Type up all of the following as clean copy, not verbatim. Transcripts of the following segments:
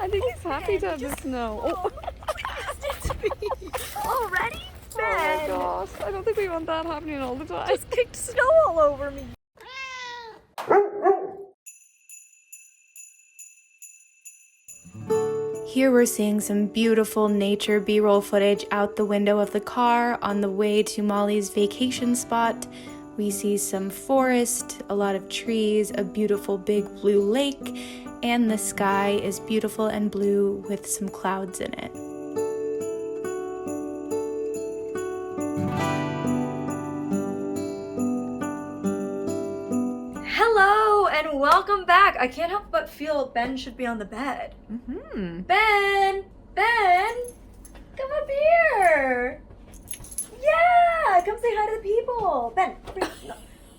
I think he's happy to have the snow. Oh. Already? Oh my gosh, I don't think we want that happening all the time. Just kicked snow all over me. Here we're seeing some beautiful nature B-roll footage out the window of the car on the way to Molly's vacation spot. We see some forest, a lot of trees, a beautiful big blue lake, and the sky is beautiful and blue with some clouds in it. Hello and welcome back. I can't help but feel Ben should be on the bed. Mm-hmm. Ben, come up here. Yeah, come say hi to the people. Ben,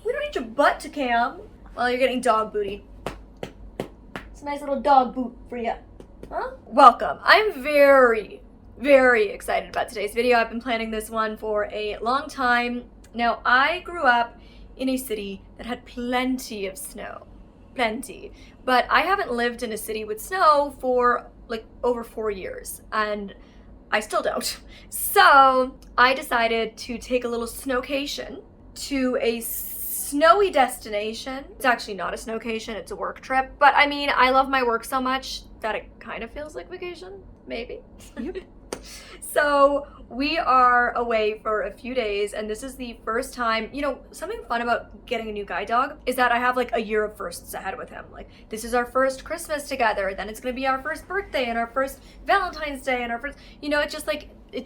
we don't need your butt to cam. Well, you're getting dog booty. It's a nice little dog boot for you. Huh? Welcome. I'm very excited about today's video. I've been planning this one for a long time. Now, I grew up in a city that had plenty of snow. Plenty. But I haven't lived in a city with snow for like over 4 years, and I still don't. So I decided to take a little snowcation to a snowy destination. It's actually not a snowcation, it's a work trip. But I mean, I love my work so much that it kind of feels like vacation, maybe. Yep. So we are away for a few days, and this is the first time, you know, something fun about getting a new guide dog is that I have like a year of firsts ahead with him. Like, this is our first Christmas together, then it's gonna be our first birthday and our first Valentine's Day and our first, you know, it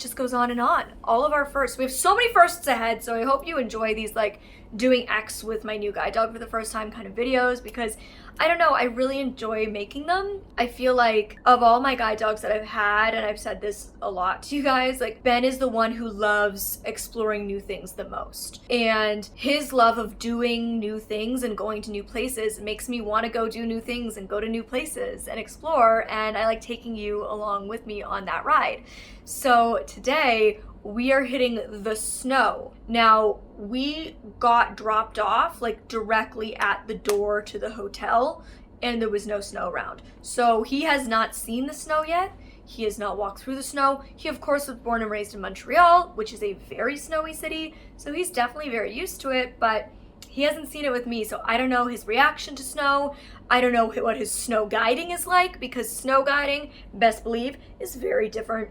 just goes on and on. All of our firsts. We have so many firsts ahead, so I hope you enjoy these like doing X with my new guide dog for the first time kind of videos, because I don't know, I really enjoy making them. I feel like of all my guide dogs that I've had, and I've said this a lot to you guys, like Ben is the one who loves exploring new things the most. And his love of doing new things and going to new places makes me want to go do new things and go to new places and explore, and I like taking you along with me on that ride. So today, we are hitting the snow. Now, we got dropped off like directly at the door to the hotel, and there was no snow around. So he has not seen the snow yet. He has not walked through the snow. He, of course, was born and raised in Montreal, which is a very snowy city. So he's definitely very used to it, but he hasn't seen it with me. So I don't know his reaction to snow. I don't know what his snow guiding is like, because snow guiding, best believe, is very different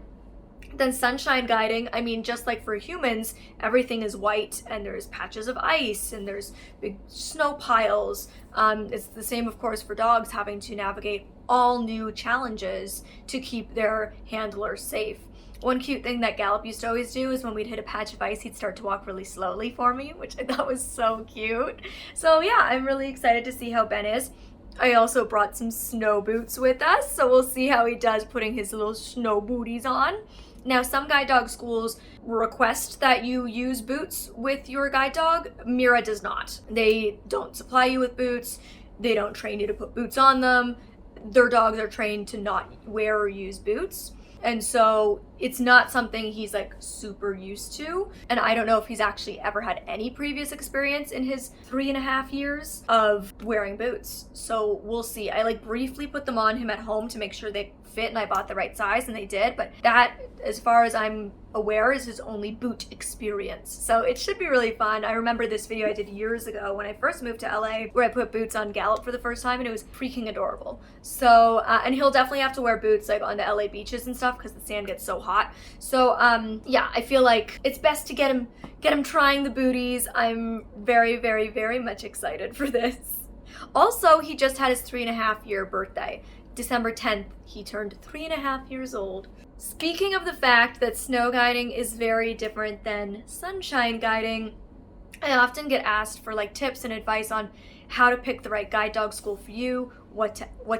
than sunshine guiding. I mean, just like for humans, everything is white and there's patches of ice and there's big snow piles. It's the same, of course, for dogs having to navigate all new challenges to keep their handlers safe. One cute thing that Gallop used to always do is when we'd hit a patch of ice, he'd start to walk really slowly for me, which I thought was so cute. So yeah, I'm really excited to see how Ben is. I also brought some snow boots with us, so we'll see how he does putting his little snow booties on. Now, some guide dog schools request that you use boots with your guide dog. Mira does not. They don't supply you with boots. They don't train you to put boots on them. Their dogs are trained to not wear or use boots. And so it's not something he's like super used to. And I don't know if he's actually ever had any previous experience in his 3.5 years of wearing boots. So we'll see. I like briefly put them on him at home to make sure they fit, and I bought the right size, and they did. But that, as far as I'm aware, is his only boot experience. So it should be really fun. I remember this video I did years ago when I first moved to LA, where I put boots on Gallop for the first time, and it was freaking adorable. So, and he'll definitely have to wear boots like on the LA beaches and stuff because the sand gets so hot. So, yeah, I feel like it's best to get him trying the booties. I'm very much excited for this. Also, he just had his 3.5-year birthday. December 10th, he turned 3.5 years old. Speaking of the fact that snow guiding is very different than sunshine guiding, I often get asked for like tips and advice on how to pick the right guide dog school for you, what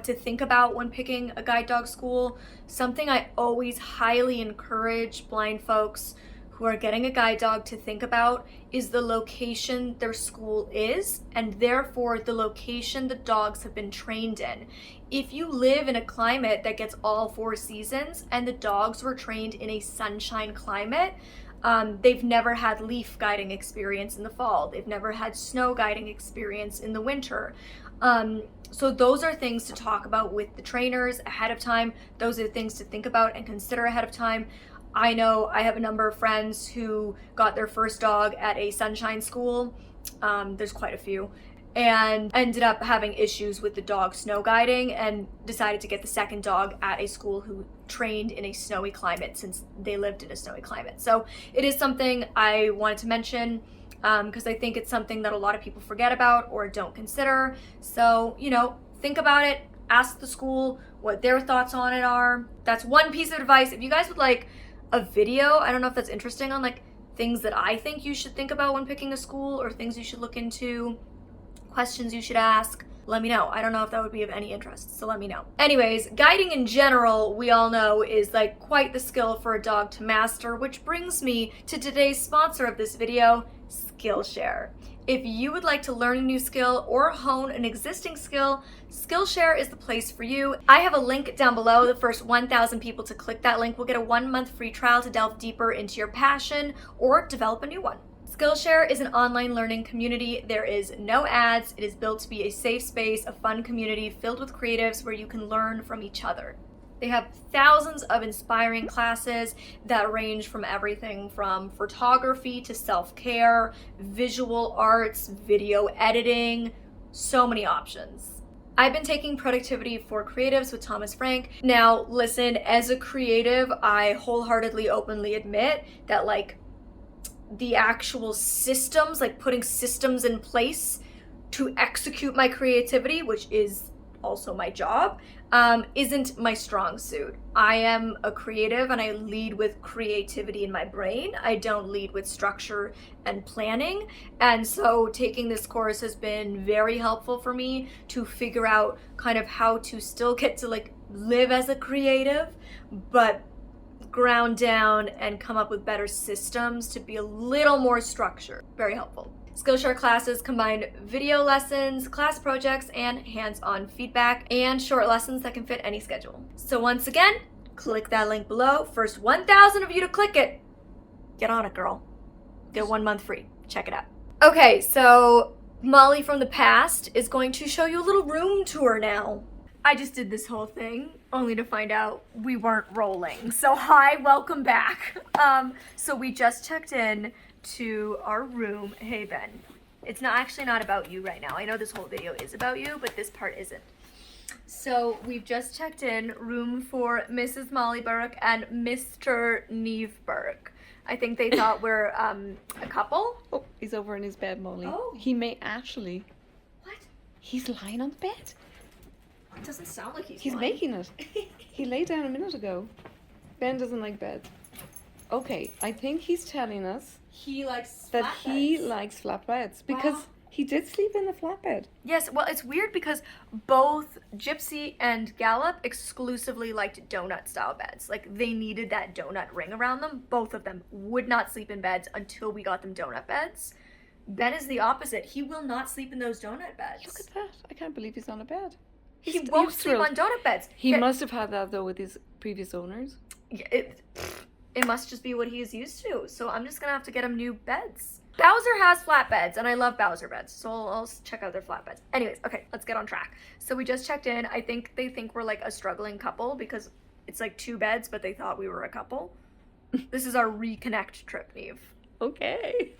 to think about when picking a guide dog school. Something I always highly encourage blind folks who are getting a guide dog to think about is the location their school is, and therefore the location the dogs have been trained in. If you live in a climate that gets all 4 seasons and the dogs were trained in a sunshine climate, they've never had leaf guiding experience in the fall. They've never had snow guiding experience in the winter. So those are things to talk about with the trainers ahead of time. Those are things to think about and consider ahead of time. I know I have a number of friends who got their first dog at a sunshine school. There's quite a few. And ended up having issues with the dog snow guiding and decided to get the second dog at a school who trained in a snowy climate since they lived in a snowy climate. So it is something I wanted to mention because I think it's something that a lot of people forget about or don't consider. So, you know, think about it, ask the school what their thoughts on it are. That's one piece of advice. If you guys would like a video, I don't know if that's interesting, on like things that I think you should think about when picking a school or things you should look into, questions you should ask, let me know. I don't know if that would be of any interest, so let me know. Anyways, guiding in general, we all know, is like quite the skill for a dog to master, which brings me to today's sponsor of this video, Skillshare. If you would like to learn a new skill or hone an existing skill, Skillshare is the place for you. I have a link down below. The first 1,000 people to click that link will get a 1-month free trial to delve deeper into your passion or develop a new one. Skillshare is an online learning community. There is no ads. It is built to be a safe space, a fun community filled with creatives where you can learn from each other. They have thousands of inspiring classes that range from everything from photography to self-care, visual arts, video editing, so many options. I've been taking Productivity for Creatives with Thomas Frank. Now, listen, as a creative, I wholeheartedly, openly admit that like the actual systems, like putting systems in place to execute my creativity, which is also my job, isn't my strong suit. I am a creative and I lead with creativity in my brain. I don't lead with structure and planning. And so taking this course has been very helpful for me to figure out kind of how to still get to like live as a creative, but ground down and come up with better systems to be a little more structured. Very helpful. Skillshare classes combine video lessons, class projects, and hands-on feedback, and short lessons that can fit any schedule. So once again, click that link below. First 1,000 of you to click it. Get on it, girl. Get 1 month free. Check it out. Okay, so Molly from the past is going to show you a little room tour now. I just did this whole thing only to find out we weren't rolling. So hi, welcome back. So we just checked in to our room. Hey Ben, it's not about you right now. I know this whole video is about you, but this part isn't. So we've just checked in, room for Mrs. Molly Burke and Mr. Neve Burke. I think they thought we're a couple. Oh, he's over in his bed, Molly. Oh. He may actually. What? He's lying on the bed. It doesn't sound like he's lying. Making it. He lay down a minute ago. Ben doesn't like beds. Okay, I think he's telling us He likes that he likes flat beds because Wow. he did sleep in the flat bed. Yes, well, it's weird because both Gypsy and Gallop exclusively liked donut-style beds. Like, they needed that donut ring around them. Both of them would not sleep in beds until we got them donut beds. Ben is the opposite. He will not sleep in those donut beds. Look at that. I can't believe he's on a bed. He won't sleep on donut beds. He must have had that, though, with his previous owners. It must just be what he is used to. So I'm just going to have to get him new beds. Bowser has flat beds, and I love Bowser beds, so I'll check out their flat beds. Anyways, okay, let's get on track. So we just checked in. I think they think we're like a struggling couple because it's like 2 beds, but they thought we were a couple. This is our reconnect trip, Neve. Okay.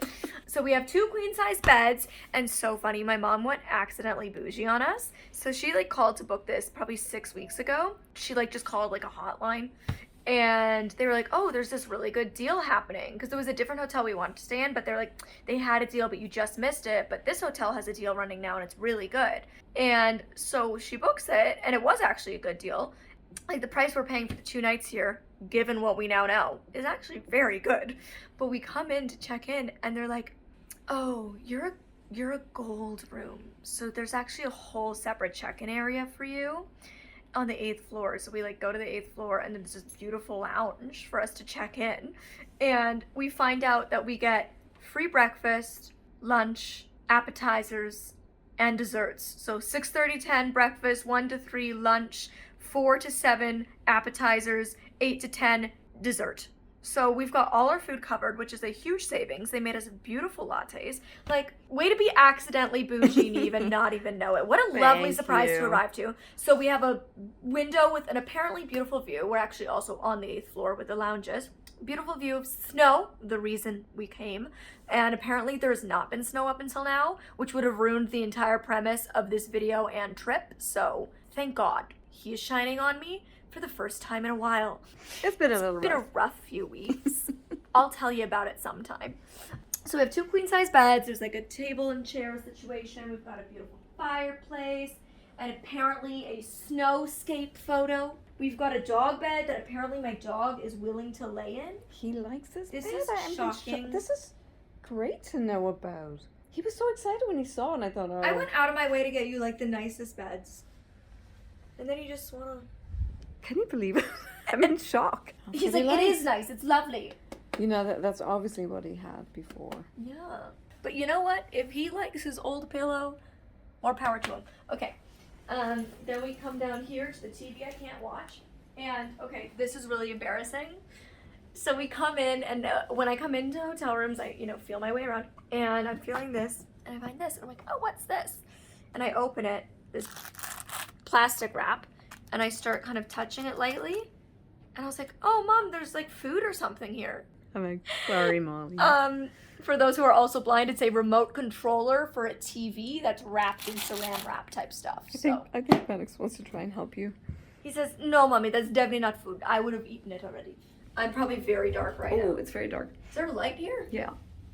So we have 2 queen-size beds, and so funny, my mom went accidentally bougie on us. So she like called to book this probably 6 weeks ago. She like just called like a hotline. And they were like, oh, there's this really good deal happening. Because there was a different hotel we wanted to stay in, but they're like, they had a deal, but you just missed it. But this hotel has a deal running now, and it's really good. And so she books it, and it was actually a good deal. Like, the price we're paying for the 2 nights here, given what we now know, is actually very good. But we come in to check in, and they're like, oh, you're a gold room. So there's actually a whole separate check-in area for you on the 8th floor. So we like go to the 8th floor, and then there's this beautiful lounge for us to check in, and we find out that we get free breakfast, lunch, appetizers, and desserts. So 6:30, 10 breakfast, 1 to 3 lunch, 4 to 7 appetizers, 8 to 10 dessert. So we've got all our food covered, which is a huge savings. They made us beautiful lattes. Like, way to be accidentally bougie, Neve, and not even know it. What a lovely Thank surprise you. to arrive to. So we have a window with an apparently beautiful view. We're actually also on the 8th floor with the lounges. Beautiful view of snow, the reason we came. And apparently there's not been snow up until now, which would have ruined the entire premise of this video and trip. So thank God he is shining on me for the first time in a while. It's been a little It's been rough. a rough few weeks. I'll tell you about it sometime. So we have 2 queen-size beds. There's like a table and chair situation. We've got a beautiful fireplace and apparently a snowscape photo. We've got a dog bed that apparently my dog is willing to lay in. He likes this This bed. is I'm shocking. This is great to know about. He was so excited when he saw it, and I thought, oh. I went out of my way to get you like the nicest beds. And then you just wanna... Can you believe it? I'm in shock. He's like, it is nice, it's lovely. You know, that's obviously what he had before. Yeah. But you know what? If he likes his old pillow, more power to him. Okay. Then we come down here to the TV I can't watch. And, okay, this is really embarrassing. So we come in, and when I come into hotel rooms, I, feel my way around. And I'm feeling this, and I find this. And I'm like, oh, what's this? And I open it, this plastic wrap, and I start kind of touching it lightly. And I was like, oh, Mom, there's like food or something here. I'm like, sorry, Molly. For those who are also blind, it's a remote controller for a TV that's wrapped in saran wrap type stuff. I think Felix wants to try and help you. He says, no, Mommy, that's definitely not food. I would have eaten it already. I'm probably very dark right now. Oh, it's very dark. Is there a light here? Yeah.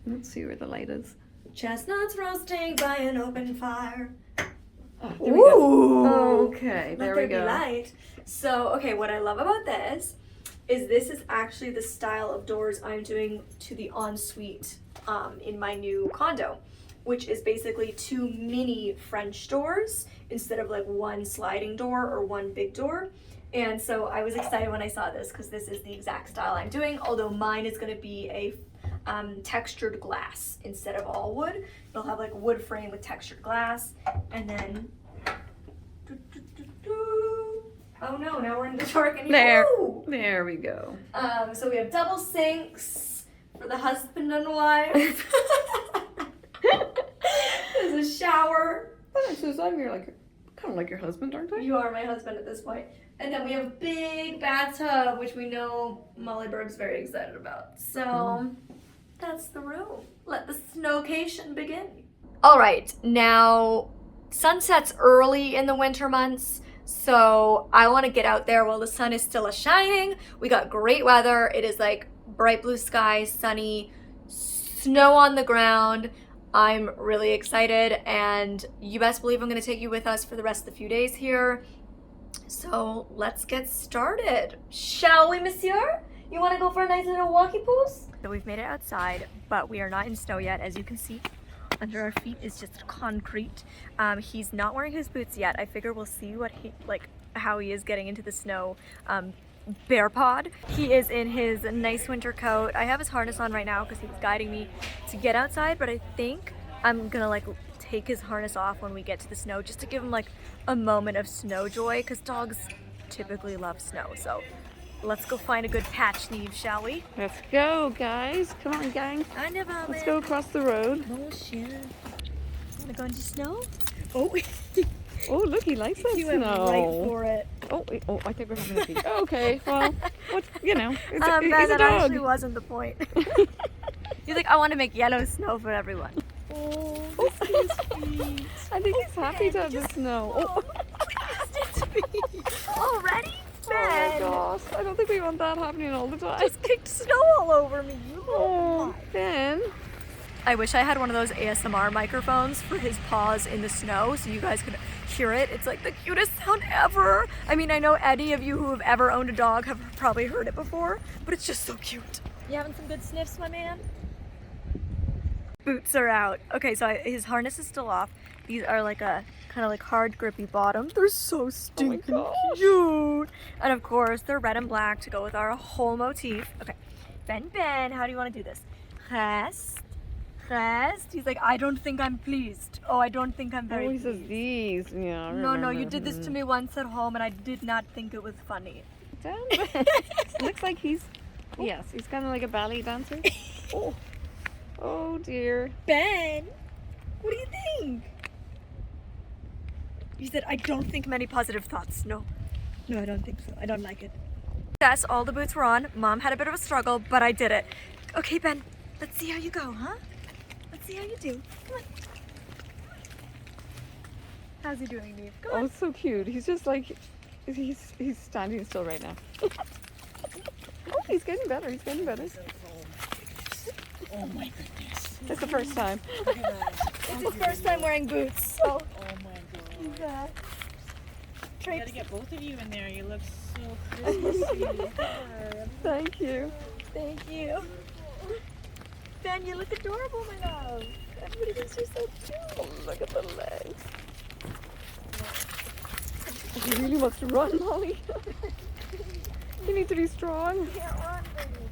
Let's see where the light is. Chestnuts roasting by an open fire. Oh, there we go. Ooh. Okay, Let there there we be go. light. So, okay, what I love about this is actually the style of doors I'm doing to the ensuite in my new condo, which is basically 2 mini French doors instead of like 1 sliding door or 1 big door. And so I was excited when I saw this because this is the exact style I'm doing, although mine is going to be a textured glass instead of all wood. It'll have like wood frame with textured glass, and then oh no, now we're in the dark anymore. There we go. So we have double sinks for the husband and wife. There's a shower. Oh, Suzanne, you're like kind of like your husband, aren't they? You are my husband at this point. And then we have a big bathtub, which we know Molly Berg's very excited about. So that's the room. Let the snowcation begin. All right, now sunset's early in the winter months, so I want to get out there while the sun is still shining. We got great weather. It is like bright blue sky, sunny, snow on the ground. I'm really excited, and you best believe I'm going to take you with us for the rest of the few days here. So let's get started. Shall we, monsieur? You want to go for a nice little walkie poos? So we've made it outside, but we are not in snow yet. As you can see, under our feet is just concrete. He's not wearing his boots yet. I figure we'll see how he is getting into the snow. Bear pod. He is in his nice winter coat. I have his harness on right now because he was guiding me to get outside, but I think I'm gonna take his harness off when we get to the snow just to give him a moment of snow joy, because dogs typically love snow. So let's go find a good patch, Neve, shall we? Let's go, guys. Come on, gang. I never. Let's go across the road. Bullshit. Wanna go into snow? Oh, Oh, look, he likes that he snow. went right for it. Oh, I think we're having a peek. Okay, well, it's he's that a dog. actually wasn't the point. He's like, I want to make yellow snow for everyone. Oh, this is sweet. I think he's happy to have the snow. Oh. Already? Oh my gosh, I don't think we want that happening all the time. Just kicked snow all over me. You Oh, Ben. I wish I had one of those ASMR microphones for his paws in the snow so you guys could hear it. It's like the cutest sound ever. I mean, I know any of you who have ever owned a dog have probably heard it before, but it's just so cute. You having some good sniffs, my man? Boots are out. Okay, so his harness is still off. These are like a kind of like hard grippy bottoms. They're so stinking cute. And of course, they're red and black to go with our whole motif. Okay, Ben, how do you want to do this? Rest. He's like, I don't think I'm pleased. Oh, I don't think I'm very he says pleased. these. Yeah, I No, remember. you did this to me once at home and I did not think it was funny. Damn, Ben. Looks like he's Yes, he's kind of like a ballet dancer. Oh. Oh dear. Ben, what do you think? He said, I don't think many positive thoughts. No, I don't think so. I don't like it. Yes, all the boots were on. Mom had a bit of a struggle, but I did it. Okay, Ben, let's see how you go, huh? Let's see how you do. Come on. How's he doing, Neve? Come on. Oh, so cute. He's just like, he's standing still right now. Oh, he's getting better. He's getting better. Oh my goodness. It's the first time. Look at that. It's his first time wearing boots, so Oh my he's god. I traipsing. gotta get both of you in there. You look so Christmassy. Thank you. Thank you. Ben, you look adorable, my love. Everybody thinks you're so cute. Oh, look at the legs. He really wants to run, Molly. You need to be strong. Can't run, baby.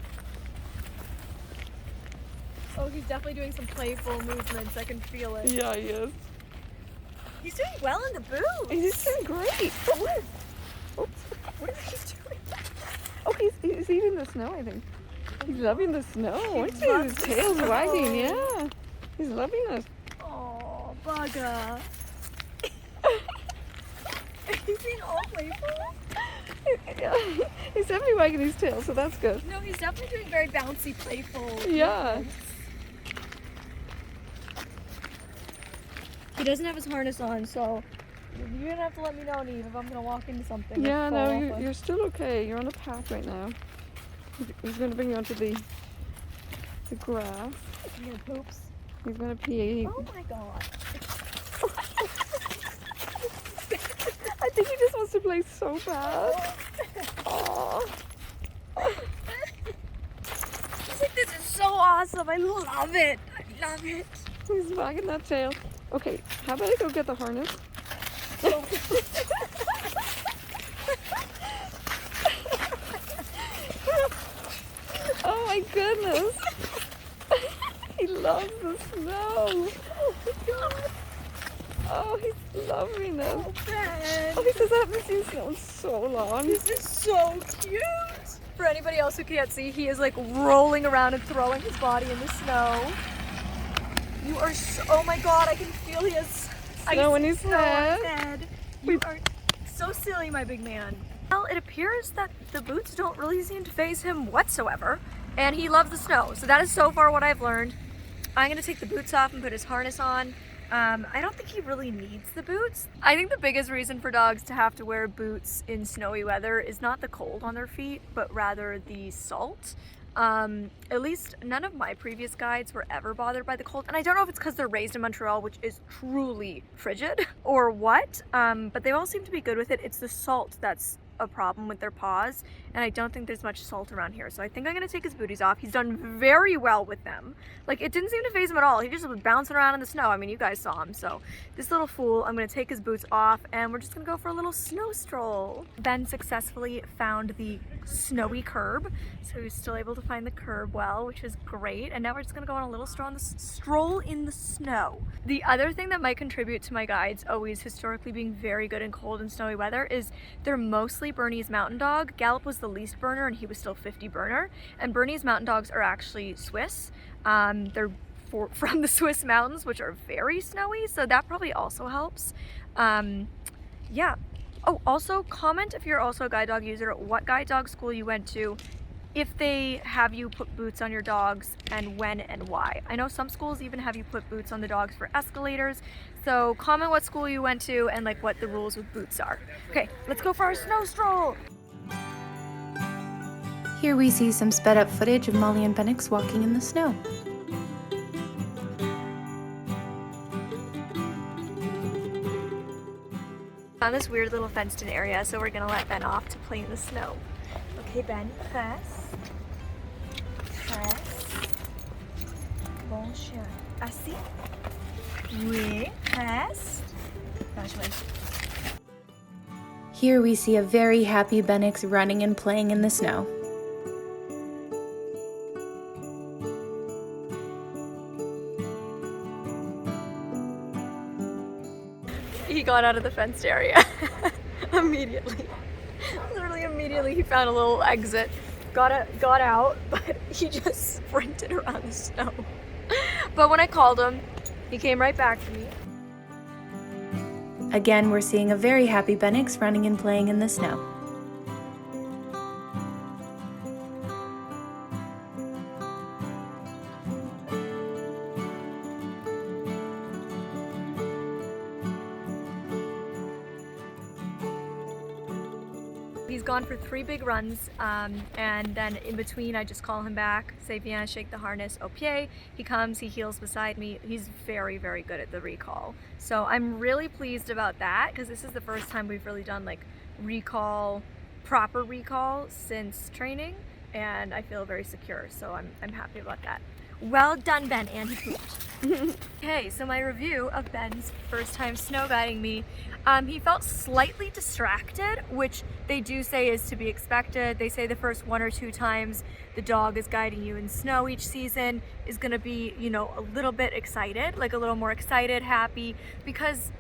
Oh, he's definitely doing some playful movements. I can feel it. Yeah, he is. He's doing well in the boots. He's doing great. Oh, oops. What is he doing? Oh, he's eating the snow, I think. He's loving the snow. Aren't you? loves His the tail's snow. wagging, yeah. He's loving it. Oh, bugger. He's being all playful. Yeah, he's definitely wagging his tail, so that's good. No, he's definitely doing very bouncy, playful. Yeah. movements. He doesn't have his harness on, so you're gonna have to let me know, Neve, if I'm gonna walk into something. Yeah, or fall no, off you're still okay. You're on a path right now. He's going to bring you onto the grass. You're gonna poops. He's going to pee. Oh my god. I think he just wants to play so bad. Oh. He's like, this is so awesome. I love it. I love it. He's wagging that tail. Okay, how about I go get the harness? Oh my goodness. He loves the snow. Oh my god. Oh, he's loving it. Oh, Ben. Oh, he says I haven't seen snow in so long. This is so cute. For anybody else who can't see, he is like rolling around and throwing his body in the snow. You are so, oh my god, I can feel his Snow in his snow on his head. head. You are so silly, my big man. Well, it appears that the boots don't really seem to faze him whatsoever, and he loves the snow. So that is so far what I've learned. I'm gonna take the boots off and put his harness on. I don't think he really needs the boots. I think the biggest reason for dogs to have to wear boots in snowy weather is not the cold on their feet, but rather the salt. At least none of my previous guides were ever bothered by the cold, and I don't know if it's because they're raised in Montreal, which is truly frigid, or what, but they all seem to be good with it. It's the salt that's a problem with their paws, and I don't think there's much salt around here, so I think I'm gonna take his booties off. He's done very well with them. Like, it didn't seem to faze him at all. He just was bouncing around in the snow. I mean, you guys saw him. So this little fool, I'm gonna take his boots off, and we're just gonna go for a little snow stroll. Ben successfully found the snowy curb, so he's still able to find the curb well, which is great. And now we're just gonna go on a little stroll in the snow. The other thing that might contribute to my guides always historically being very good in cold and snowy weather is they're mostly Bernese Mountain Dog. Gallop was the least burner, and he was still 50 burner. And Bernese Mountain Dogs are actually Swiss. They're from the Swiss mountains, which are very snowy, so that probably also helps. Yeah. Oh, also comment if you're also a guide dog user, what guide dog school you went to, if they have you put boots on your dogs, and when and why. I know some schools even have you put boots on the dogs for escalators, so comment what school you went to and like what the rules with boots are. Okay, let's go for our snow stroll. Here we see some sped up footage of Molly and Bennix walking in the snow. On this weird little fenced in area, so we're gonna let Ben off to play in the snow. Okay, Ben, press. Press. Bon chien. Assis. Oui, press. Here we see a very happy Bennix running and playing in the snow. He got out of the fenced area immediately. Literally immediately he found a little exit. got out, but he just sprinted around the snow. But when I called him, he came right back to me. Again, we're seeing a very happy Bennix running and playing in the snow. He's gone for 3 big runs, and then in between I just call him back, say bien, shake the harness, au pied. He comes, he heels beside me. He's very, very good at the recall. So I'm really pleased about that because this is the first time we've really done like recall, proper recall since training, and I feel very secure, so I'm happy about that. Well done, Ben, and he pooped. Okay, so my review of Ben's first time snow guiding me. He felt slightly distracted, which they do say is to be expected. They say the first 1 or 2 times the dog is guiding you in snow each season is gonna be, you know, a little bit excited, like a little more excited, happy, because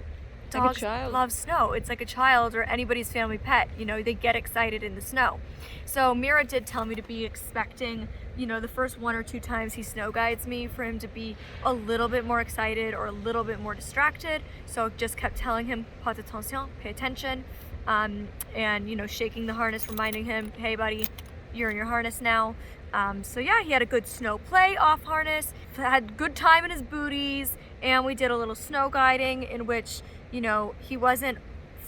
dogs love snow. It's like a child or anybody's family pet, you know, they get excited in the snow. So Mira did tell me to be expecting, you know, the first 1 or 2 times he snow guides me for him to be a little bit more excited or a little bit more distracted. So just kept telling him, pas attention, pay attention, and, you know, shaking the harness, reminding him, hey buddy, you're in your harness now. So yeah, he had a good snow play off harness, had good time in his booties, and we did a little snow guiding in which, you know, he wasn't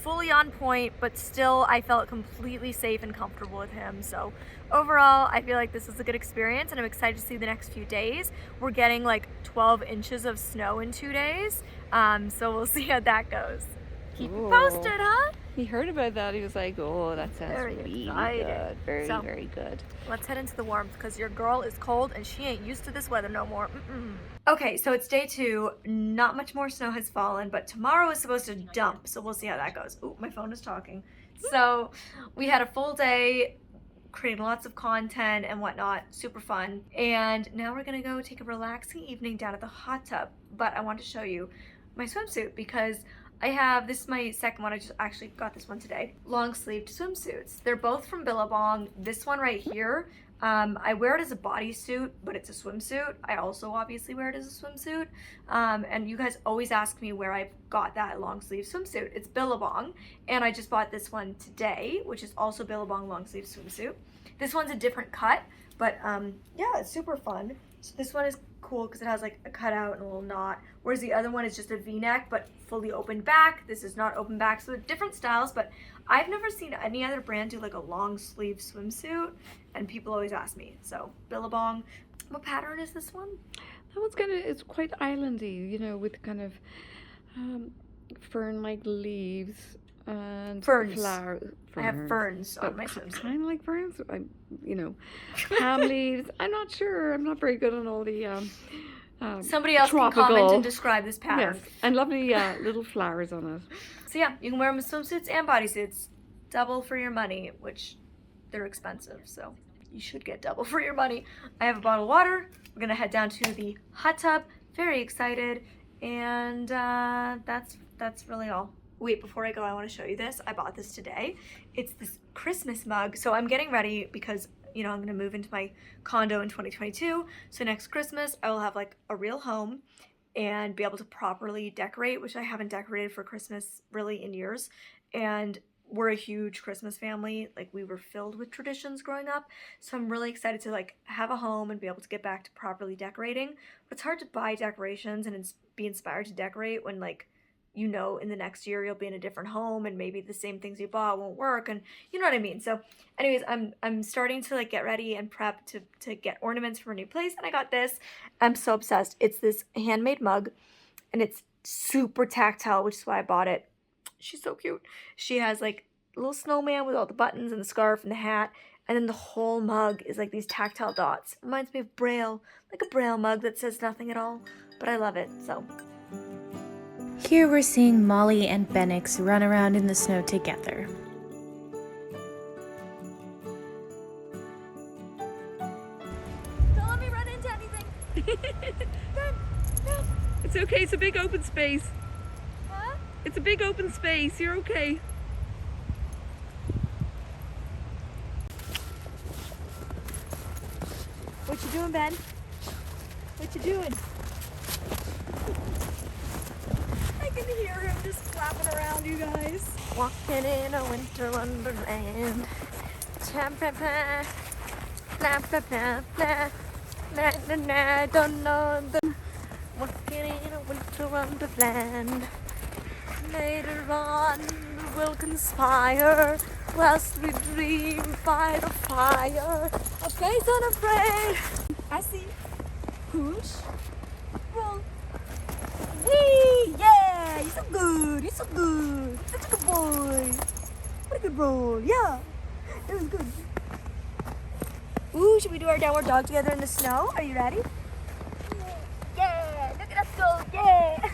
fully on point, but still I felt completely safe and comfortable with him. So overall, I feel like this was a good experience, and I'm excited to see the next few days. We're getting like 12 inches of snow in 2 days, so we'll see how that goes. Keep you posted, huh? He heard about that. He was like, oh, that sounds Very really excited. good. Very, very good. Let's head into the warmth because your girl is cold and she ain't used to this weather no more. Okay, so it's day 2. Not much more snow has fallen, but tomorrow is supposed to dump, so we'll see how that goes. Ooh, my phone is talking. So we had a full day creating lots of content and whatnot, super fun. And now we're gonna go take a relaxing evening down at the hot tub. But I want to show you my swimsuit because I have, this is my second one, I just actually got this one today. Long sleeved swimsuits. They're both from Billabong. This one right here, I wear it as a bodysuit, but it's a swimsuit. I also obviously wear it as a swimsuit. And you guys always ask me where I got that long sleeve swimsuit. It's Billabong, and I just bought this one today, which is also Billabong long sleeve swimsuit. This one's a different cut, but yeah, it's super fun. So this one is cool because it has like a cutout and a little knot, whereas the other one is just a v-neck but fully open back. This is not open back, so they're different styles, but I've never seen any other brand do like a long sleeve swimsuit, and people always ask me. So Billabong. What pattern is this one? That one's kind of, it's quite islandy, you know, with kind of fern-like leaves and Ferns. flowers. I have ferns on my swimsuit. Kind of like ferns, you know, palm leaves. I'm not sure. I'm not very good on all the Somebody else tropical. can comment and describe this pattern. Yes, and lovely little flowers on it. So yeah, you can wear them as swimsuits and bodysuits. Double for your money, which they're expensive, so you should get double for your money. I have a bottle of water. We're gonna head down to the hot tub. Very excited, and that's really all. Wait, before I go, I want to show you this. I bought this today. It's this Christmas mug. So I'm getting ready because, you know, I'm gonna move into my condo in 2022. So next Christmas, I will have like a real home and be able to properly decorate, which I haven't decorated for Christmas really in years. And we're a huge Christmas family. Like, we were filled with traditions growing up. So I'm really excited to like have a home and be able to get back to properly decorating. But it's hard to buy decorations and be inspired to decorate when, like, you know, in the next year you'll be in a different home and maybe the same things you bought won't work, and you know what I mean. So anyways, I'm starting to like get ready and prep to get ornaments for a new place, and I got this. I'm so obsessed. It's this handmade mug, and it's super tactile, which is why I bought it. She's so cute. She has like a little snowman with all the buttons and the scarf and the hat, and then the whole mug is like these tactile dots. Reminds me of Braille, like a Braille mug that says nothing at all, but I love it. So Here we're seeing Molly and Bennix run around in the snow together. don't let me run into anything. Run. It's okay. It's a big open space. Huh? It's a big open space. You're okay. What you doing, Ben? What you doing? I can hear him just flapping around, you guys. Walking in a winter wonderland. Cha-pa-pa. Blah-pa-pa-blah. Na-na-na. Don't know the... Walking in a winter wonderland. Later on we'll conspire whilst we dream by the fire. A face unafraid. I see. Push. Roll. Wee! Yeah! You're so good! You're so good! Such a good boy! What a good roll! Yeah! That was good. Ooh, should we do our downward dog together in the snow? Are you ready? Yeah! Look at us go! Yeah!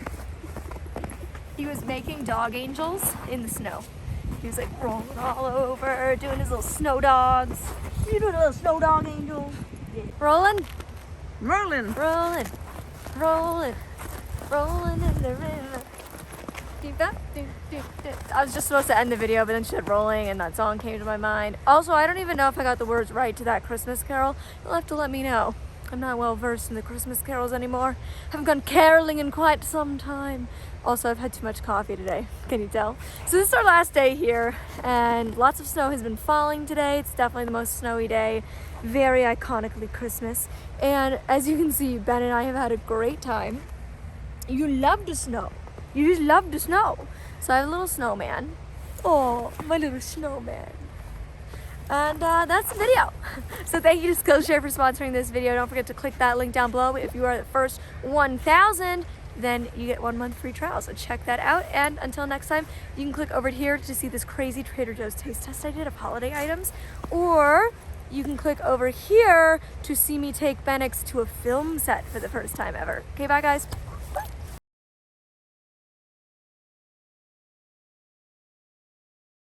He was making dog angels in the snow. He was like rolling all over, doing his little snow dogs. You doing a little snow dog angel? Yeah. Rolling, Merlin. rolling, rolling, rolling in the river. I was just supposed to end the video, but then she said rolling and that song came to my mind. Also, I don't even know if I got the words right to that Christmas carol. You'll have to let me know. I'm not well versed in the Christmas carols anymore. Haven't gone caroling in quite some time. Also, I've had too much coffee today. Can you tell? So this is our last day here, and lots of snow has been falling today. It's definitely the most snowy day. Very iconically Christmas. And as you can see, Ben and I have had a great time. You love the snow. You just love the snow. So I have a little snowman. Oh, my little snowman. And that's the video. So thank you to Skillshare for sponsoring this video. Don't forget to click that link down below. If you are the first 1,000, then you get 1 month free trial. So check that out. And until next time, you can click over here to see this crazy Trader Joe's taste test I did of holiday items. Or you can click over here to see me take Benix to a film set for the first time ever. Okay, bye guys.